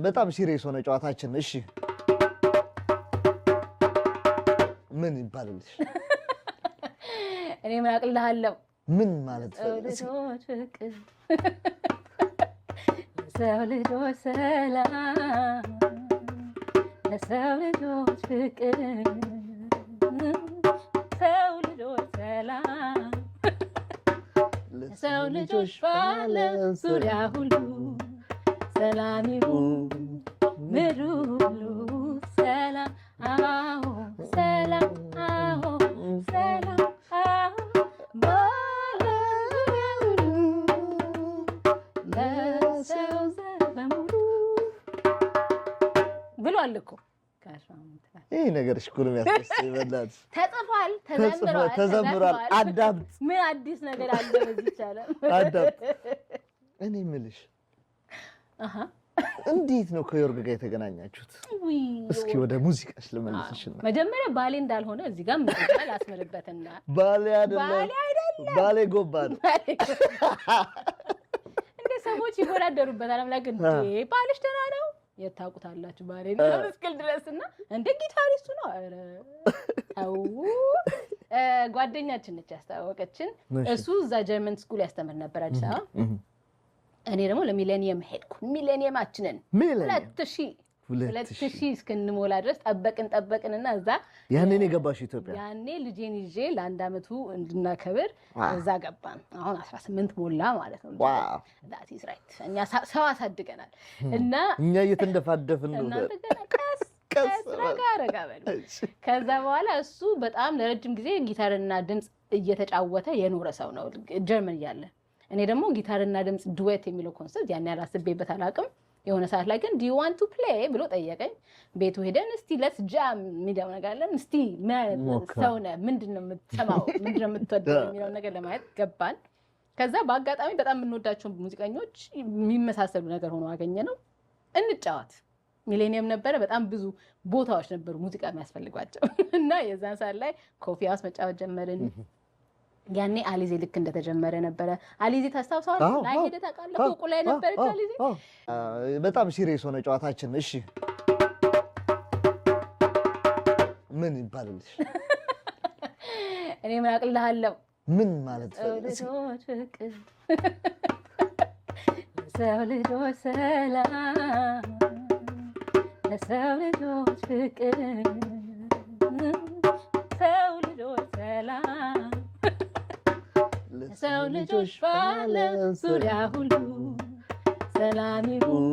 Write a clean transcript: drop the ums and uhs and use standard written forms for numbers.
በጣም ሲሪየስ ሆነ ጨዋታችን እሺ ምን ይባልልሽ እኔ ምን አቅልሃለሁ ምን ማለት ሰው ልጆች ሰላም ለሰው ልጆች ፍቅር ሰው ልጆች ሰላም ለሰው ልጆች ባለም ዙሪያ ሁሉ ሰላም ይሁን ምድሩ ሁሉ ሰላም አዎ ሰላም አዎ ሰላም አዎ ለሰው ዘር በሙሉ ብሏል እኮ ይሄ ነገርሽ እኮ ነው የሚያስደስተኝ በእናትሽ ተጽፏል ተዘምሯል አዳምጥ ምን አዲስ ነገር አለ በዚህ ይቻላል አዳምጥ እኔ የምልሽ እንዴት ነው ከዮርግ ጋር የተገናኛችሁት እስኪ ወደ ሙዚቃሽ ልመልስሽና መጀመሪያ ባሌ እንዳልሆነ እዚህ ጋር ምንድነው አስመርበትና ባሌ አይደለም ባሌ ጎባን እንደ ሰዎች ይወራደሩበታል አምላክ እንዴ ባልሽ ደህና ነው የታውቁታላችሁ ባሌ ነው እስክል ድረስና እንደ ጊታሪስቱ ነው አረ አው ጓደኛችን ነች ያስተዋወቀችን እሱ እዛ ጀርመን ስኩል ያስተምር ነበር አዲስ አበባ እኔ ደግሞ ለሚሌኒየም ሄድኩ ሚሌኒየማችንን 2000 እስከንሞላ ድረስ ጠበቅንና እዛ ያኔ ነው ገባሽ ኢትዮጵያ ያኔ ልጄን ይዤ ለአንድ አመቱ እንድናከብር እዛ ገባን አሁን 18 ሞላ ማለት ነው ዋው that is right እኛ ሰው አሳድገናል እና እኛ እየተንደፋደፍን ነው ቀስ ረጋ በሉ ከዛ በኋላ እሱ በጣም ለረጅም ጊዜ ጊታርና ድምጽ እየተጫወተ የኖረ ሰው ነው ጀርመን ያለ እኔ ደግሞ ጊታርና ድምጽ ዱዌት የሚለው ኮንሰርት ያኔ አላስቤበት አላቅም የሆነ ሰዓት ላይ ግን do you want to play ብሎ ጠየቀኝ ቤቱ ሄደን እስቲ let's jam ሚዲያው ነገር አለን እስቲ ሰውነ ምንድነው የምትሰማው ምንድነው የምትወደው የሚለው ነገር ለማየት ገባን ከዛ በአጋጣሚ በጣም የምንወዳቸው ሙዚቀኞች የሚመሳሰሉ ነገር ሆኖ አገኘነው እንጫወት ሚሌኒየም ነበረ በጣም ብዙ ቦታዎች ነበሩ ሙዚቃ የሚያስፈልጓቸው እና የዛን ሰዓት ላይ ኮፊ ሃውስ መጫወት ጀመርን ያኔ አሊዜ ልክ እንደተጀመረ ነበር አሊዜ ታስታውሳለህ ላይ ሄደ ታውቃለህ ፎቁ ላይ ነበርች አሊዜ በጣም ሲሪየስ ሆነ ጨዋታችን እሺ ምን ይባልልሽ እኔ ምን አቅልሃለሁ ምን ማለት ሰው ልጆች ሰላም ለሰው ልጆች ፍቅር ሰው ልጆች ሰላም ሰው ልጆች ባለም ዙሪያ ሁሉ ሰላም ይሁን